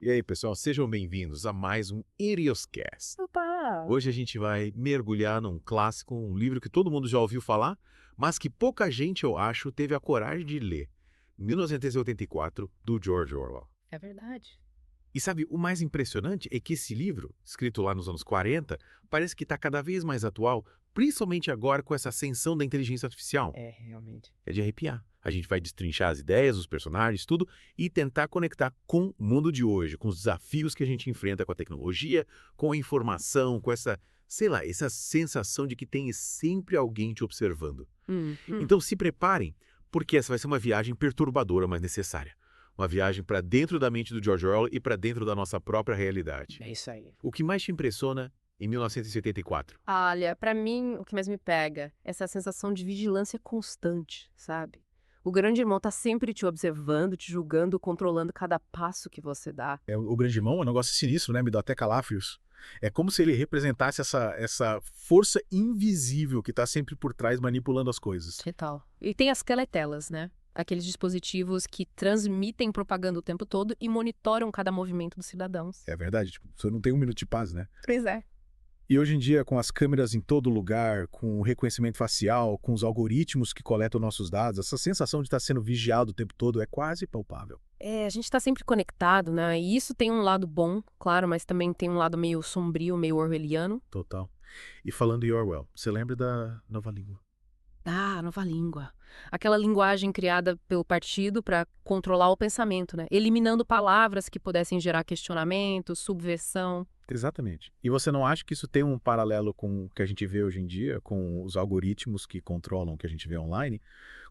E aí, pessoal, sejam bem-vindos a mais um Irioscast. Opa! Hoje a gente vai mergulhar num clássico, um livro que todo mundo já ouviu falar, mas que pouca gente, eu acho, teve a coragem de ler. 1984, do George Orwell. É verdade. E sabe, o mais impressionante é que esse livro, escrito lá nos anos 40, parece que está cada vez mais atual, principalmente agora com essa ascensão da inteligência artificial. É, realmente. É de arrepiar. A gente vai destrinchar as ideias, os personagens, tudo, e tentar conectar com o mundo de hoje, com os desafios que a gente enfrenta com a tecnologia, com a informação, com essa, sei lá, essa sensação de que tem sempre alguém te observando. Então se preparem, porque essa vai ser uma viagem perturbadora, mas necessária. Uma viagem para dentro da mente do George Orwell e para dentro da nossa própria realidade. É isso aí. O que mais te impressiona em 1984? Olha, pra mim, o que mais me pega é essa sensação de vigilância constante, sabe? O grande irmão tá sempre te observando, te julgando, controlando cada passo que você dá. O grande irmão é um negócio sinistro, né? Me dá até calafrios. É como se ele representasse essa força invisível que tá sempre por trás manipulando as coisas. Que tal? E tem as teletelas, né? Aqueles dispositivos que transmitem propaganda o tempo todo e monitoram cada movimento dos cidadãos. É verdade, tipo, você não tem um minuto de paz, né? Pois é. E hoje em dia, com as câmeras em todo lugar, com o reconhecimento facial, com os algoritmos que coletam nossos dados, essa sensação de estar sendo vigiado o tempo todo é quase palpável. É, a gente tá sempre conectado, né? E isso tem um lado bom, claro, mas também tem um lado meio sombrio, meio orwelliano. Total. E falando em Orwell, você lembra da Nova Língua? Ah, nova língua. Aquela linguagem criada pelo partido para controlar o pensamento, né? Eliminando palavras que pudessem gerar questionamento, subversão. Exatamente. E você não acha que isso tem um paralelo com o que a gente vê hoje em dia, com os algoritmos que controlam o que a gente vê online,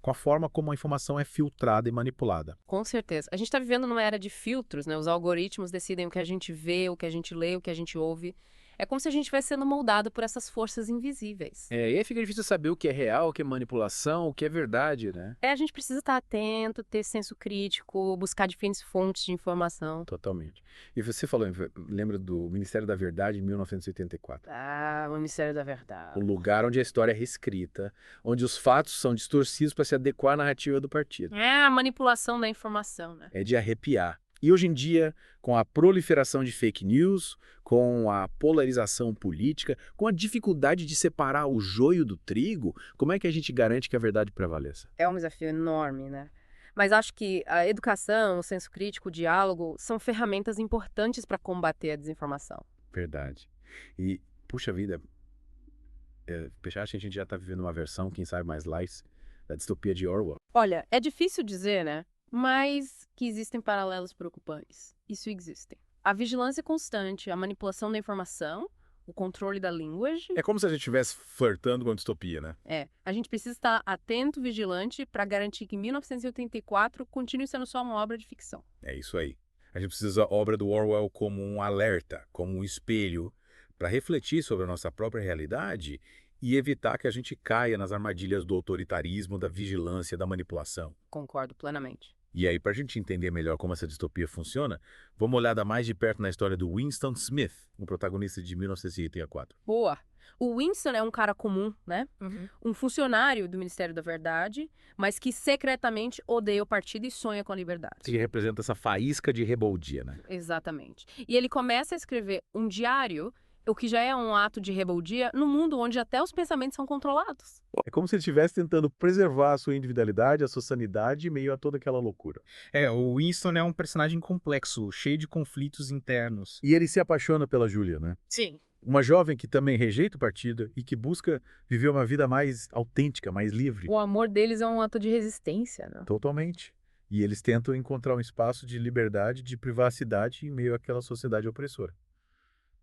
com a forma como a informação é filtrada e manipulada? Com certeza. A gente está vivendo numa era de filtros, né? Os algoritmos decidem o que a gente vê, o que a gente lê, o que a gente ouve. É como se a gente estivesse sendo moldado por essas forças invisíveis. E aí fica difícil saber o que é real, o que é manipulação, o que é verdade, né? A gente precisa estar atento, ter senso crítico, buscar diferentes fontes de informação. Totalmente. E você falou, lembra do Ministério da Verdade em 1984? Ah, o Ministério da Verdade. O lugar onde a história é reescrita, onde os fatos são distorcidos para se adequar à narrativa do partido. É a manipulação da informação, né? É de arrepiar. E hoje em dia, com a proliferação de fake news, com a polarização política, com a dificuldade de separar o joio do trigo, como é que a gente garante que a verdade prevaleça? É um desafio enorme, né? Mas acho que a educação, o senso crítico, o diálogo são ferramentas importantes para combater a desinformação. Verdade. E, puxa vida, acho que a gente já está vivendo uma versão, quem sabe mais light, da distopia de Orwell. Olha, é difícil dizer, né? Mas que existem paralelos preocupantes. Isso existem. A vigilância constante, a manipulação da informação, o controle da linguagem. É como se a gente estivesse flertando com a distopia, né? A gente precisa estar atento, vigilante, para garantir que 1984 continue sendo só uma obra de ficção. É isso aí. A gente precisa da obra do Orwell como um alerta, como um espelho, para refletir sobre a nossa própria realidade e evitar que a gente caia nas armadilhas do autoritarismo, da vigilância, da manipulação. Concordo plenamente. E aí, para a gente entender melhor como essa distopia funciona, vamos olhar mais de perto na história do Winston Smith, um protagonista de 1984. Boa! O Winston é um cara comum, né? Um funcionário do Ministério da Verdade, mas que secretamente odeia o partido e sonha com a liberdade. Que representa essa faísca de rebeldia, né? Exatamente. E ele começa a escrever um diário, o que já é um ato de rebeldia, no mundo onde até os pensamentos são controlados. É como se ele estivesse tentando preservar a sua individualidade, a sua sanidade, em meio a toda aquela loucura. O Winston é um personagem complexo, cheio de conflitos internos. E ele se apaixona pela Julia, né? Sim. Uma jovem que também rejeita o partido e que busca viver uma vida mais autêntica, mais livre. O amor deles é um ato de resistência, né? Totalmente. E eles tentam encontrar um espaço de liberdade, de privacidade em meio àquela sociedade opressora.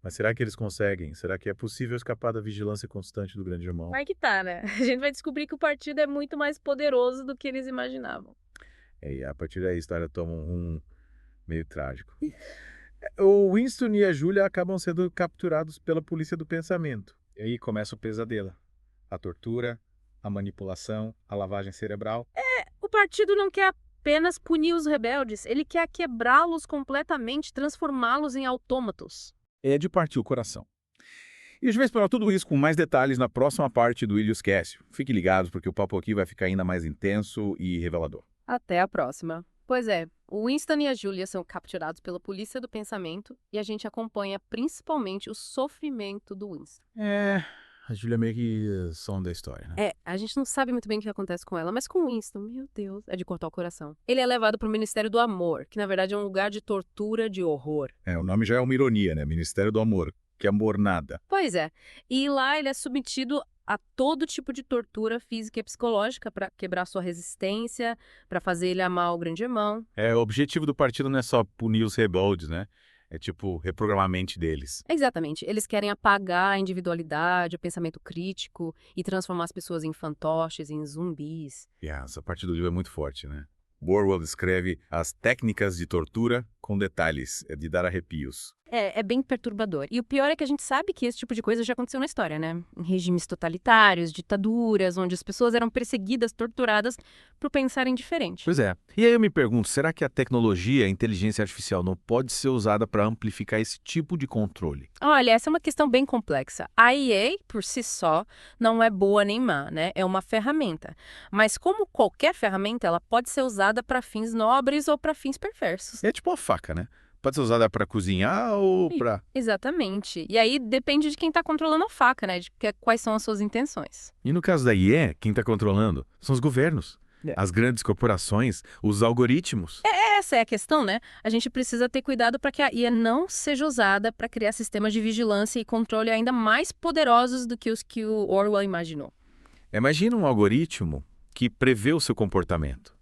Mas será que eles conseguem? Será que é possível escapar da vigilância constante do grande irmão? Vai que tá, né? A gente vai descobrir que o partido é muito mais poderoso do que eles imaginavam. E a partir daí a história toma um rumo meio trágico. O Winston e a Julia acabam sendo capturados pela polícia do pensamento. E aí começa o pesadelo. A tortura, a manipulação, a lavagem cerebral. O partido não quer apenas punir os rebeldes, ele quer quebrá-los completamente, transformá-los em autômatos. É de partir o coração. E a gente vai explorar tudo isso com mais detalhes na próxima parte do Ilioscast. Fiquem ligados porque o papo aqui vai ficar ainda mais intenso e revelador. Até a próxima. Pois é, o Winston e a Julia são capturados pela polícia do pensamento e a gente acompanha principalmente o sofrimento do Winston. A Júlia é meio que som da história, né? A gente não sabe muito bem o que acontece com ela, mas com o Winston, meu Deus, é de cortar o coração. Ele é levado para o Ministério do Amor, que na verdade é um lugar de tortura, de horror. O nome já é uma ironia, né? Ministério do Amor. Que amor nada. Pois é, e lá ele é submetido a todo tipo de tortura física e psicológica para quebrar sua resistência, para fazer ele amar o grande irmão. O objetivo do partido não é só punir os rebeldes, né? É tipo, reprogramar a mente deles. Exatamente, eles querem apagar a individualidade, o pensamento crítico e transformar as pessoas em fantoches, em zumbis. Essa parte do livro é muito forte, né? Orwell descreve as técnicas de tortura com detalhes, de dar arrepios. É bem perturbador. E o pior é que a gente sabe que esse tipo de coisa já aconteceu na história, né? Em regimes totalitários, ditaduras, onde as pessoas eram perseguidas, torturadas por pensarem diferente. Pois é. E aí eu me pergunto, será que a tecnologia, a inteligência artificial, não pode ser usada para amplificar esse tipo de controle? Olha, essa é uma questão bem complexa. A IA, por si só, não é boa nem má, né? É uma ferramenta. Mas como qualquer ferramenta, ela pode ser usada para fins nobres ou para fins perversos. É tipo uma faca, né? Pode ser usada para cozinhar ou para... Exatamente. E aí depende de quem está controlando a faca, né? Quais são as suas intenções. E no caso da IA, quem está controlando são os governos, as grandes corporações, os algoritmos. Essa é a questão, né? A gente precisa ter cuidado para que a IA não seja usada para criar sistemas de vigilância e controle ainda mais poderosos do que os que o Orwell imaginou. Imagina um algoritmo que prevê o seu comportamento,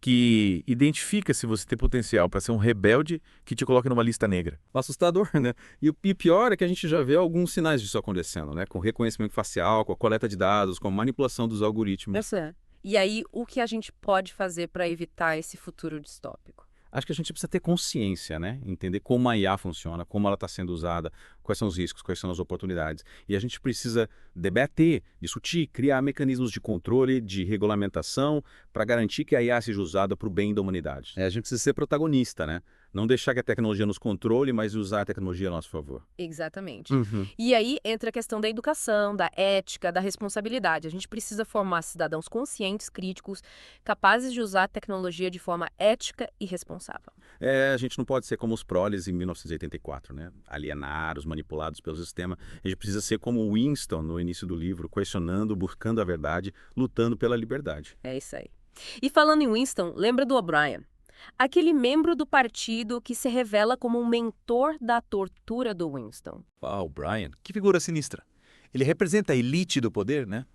que identifica se você tem potencial para ser um rebelde, que te coloca numa lista negra. Assustador, né? E o pior é que a gente já vê alguns sinais disso acontecendo, né? Com reconhecimento facial, com a coleta de dados, com a manipulação dos algoritmos. Isso é. E aí, o que a gente pode fazer para evitar esse futuro distópico? Acho que a gente precisa ter consciência, né? Entender como a IA funciona, como ela está sendo usada, quais são os riscos, quais são as oportunidades. E a gente precisa debater, discutir, criar mecanismos de controle, de regulamentação, para garantir que a IA seja usada para o bem da humanidade. A gente precisa ser protagonista, né? Não deixar que a tecnologia nos controle, mas usar a tecnologia a nosso favor. Exatamente. E aí entra a questão da educação, da ética, da responsabilidade. A gente precisa formar cidadãos conscientes, críticos, capazes de usar a tecnologia de forma ética e responsável. A gente não pode ser como os proles em 1984, né? Alienados, manipulados pelo sistema. A gente precisa ser como o Winston no início do livro, questionando, buscando a verdade, lutando pela liberdade. É isso aí. E falando em Winston, lembra do O'Brien? Aquele membro do partido que se revela como um mentor da tortura do Winston. O Brian, que figura sinistra. Ele representa a elite do poder, né?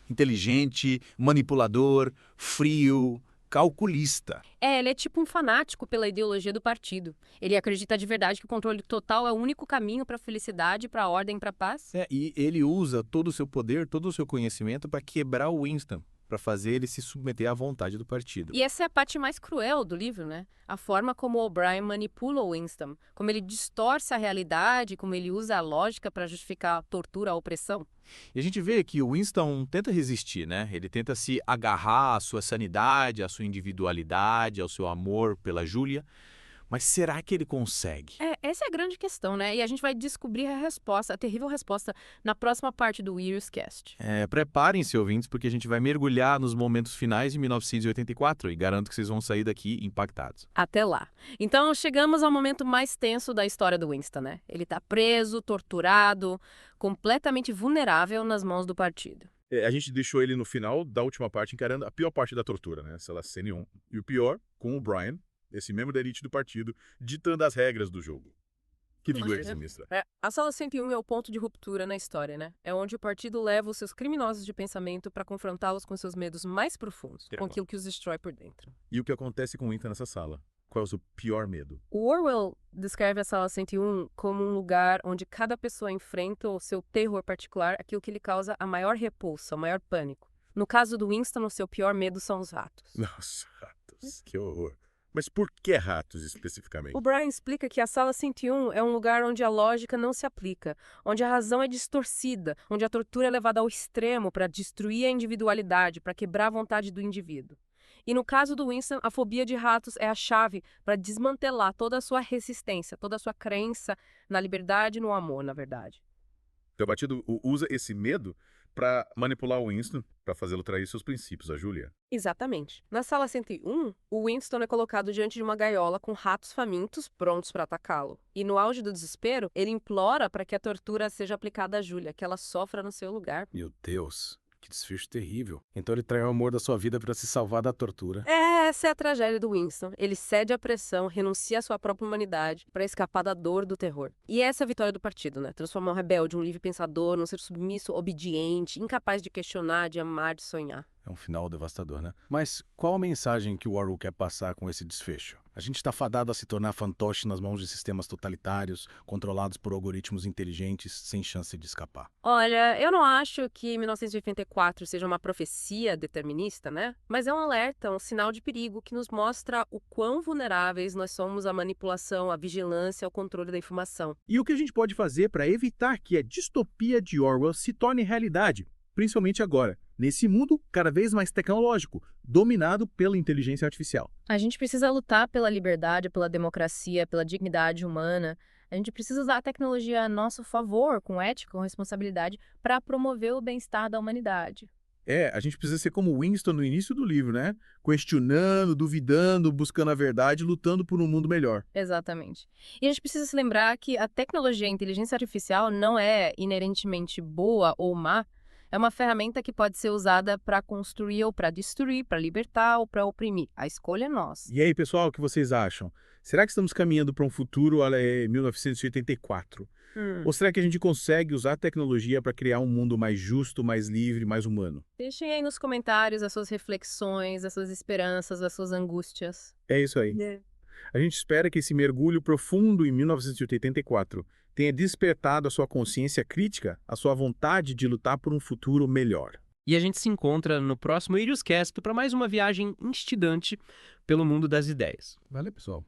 Inteligente, manipulador, frio, calculista. Ele é tipo um fanático pela ideologia do partido. Ele acredita de verdade que o controle total é o único caminho para a felicidade, para a ordem, para a paz. E ele usa todo o seu poder, todo o seu conhecimento para quebrar o Winston, para fazer ele se submeter à vontade do partido. E essa é a parte mais cruel do livro, né? A forma como o O'Brien manipula o Winston, como ele distorce a realidade, como ele usa a lógica para justificar a tortura, a opressão. E a gente vê que o Winston tenta resistir, né? Ele tenta se agarrar à sua sanidade, à sua individualidade, ao seu amor pela Julia. Mas será que ele consegue? Essa é a grande questão, né? E a gente vai descobrir a resposta, a terrível resposta, na próxima parte do Weir's Cast. Preparem-se, ouvintes, porque a gente vai mergulhar nos momentos finais de 1984 e garanto que vocês vão sair daqui impactados. Até lá. Então, chegamos ao momento mais tenso da história do Winston, né? Ele tá preso, torturado, completamente vulnerável nas mãos do partido. A gente deixou ele no final da última parte encarando a pior parte da tortura, né? Essa cena 1. E o pior, com o Brian, esse membro da elite do partido, ditando as regras do jogo. Que figura sinistra. A Sala 101 é o ponto de ruptura na história, né? É onde o partido leva os seus criminosos de pensamento para confrontá-los com seus medos mais profundos, com aquilo que os destrói por dentro. E o que acontece com o Winston nessa sala? Qual é o seu pior medo? O Orwell descreve a Sala 101 como um lugar onde cada pessoa enfrenta o seu terror particular, aquilo que lhe causa a maior repulsa, o maior pânico. No caso do Winston, o seu pior medo são os ratos. Nossa, ratos, que horror. Mas por que ratos especificamente? O Brian explica que a Sala 101 é um lugar onde a lógica não se aplica, onde a razão é distorcida, onde a tortura é levada ao extremo para destruir a individualidade, para quebrar a vontade do indivíduo. E no caso do Winston, a fobia de ratos é a chave para desmantelar toda a sua resistência, toda a sua crença na liberdade e no amor, na verdade. Então o partido usa esse medo para manipular o Winston, para fazê-lo trair seus princípios, a Júlia. Exatamente. Na sala 101, o Winston é colocado diante de uma gaiola com ratos famintos prontos para atacá-lo. E no auge do desespero, ele implora para que a tortura seja aplicada a Júlia, que ela sofra no seu lugar. Meu Deus, que desfecho terrível. Então ele traiu o amor da sua vida para se salvar da tortura. Essa é a tragédia do Winston. Ele cede à pressão, renuncia à sua própria humanidade para escapar da dor do terror. E essa é a vitória do partido, né? Transformar um rebelde, um livre pensador, num ser submisso, obediente, incapaz de questionar, de amar, de sonhar. É um final devastador, né? Mas qual a mensagem que o Orwell quer passar com esse desfecho? A gente está fadado a se tornar fantoche nas mãos de sistemas totalitários, controlados por algoritmos inteligentes, sem chance de escapar. Olha, eu não acho que 1984 seja uma profecia determinista, né? Mas é um alerta, um sinal de perigo que nos mostra o quão vulneráveis nós somos à manipulação, à vigilância, ao controle da informação. E o que a gente pode fazer para evitar que a distopia de Orwell se torne realidade, principalmente agora, nesse mundo cada vez mais tecnológico, dominado pela inteligência artificial? A gente precisa lutar pela liberdade, pela democracia, pela dignidade humana. A gente precisa usar a tecnologia a nosso favor, com ética, com responsabilidade, para promover o bem-estar da humanidade. A gente precisa ser como Winston no início do livro, né? Questionando, duvidando, buscando a verdade, lutando por um mundo melhor. Exatamente. E a gente precisa se lembrar que a tecnologia, a inteligência artificial não é inerentemente boa ou má. É uma ferramenta que pode ser usada para construir ou para destruir, para libertar ou para oprimir. A escolha é nossa. E aí, pessoal, o que vocês acham? Será que estamos caminhando para um futuro 1984? Ou será que a gente consegue usar a tecnologia para criar um mundo mais justo, mais livre, mais humano? Deixem aí nos comentários as suas reflexões, as suas esperanças, as suas angústias. É isso aí. A gente espera que esse mergulho profundo em 1984 tenha despertado a sua consciência crítica, a sua vontade de lutar por um futuro melhor. E a gente se encontra no próximo Iriuscast para mais uma viagem instigante pelo mundo das ideias. Valeu, pessoal.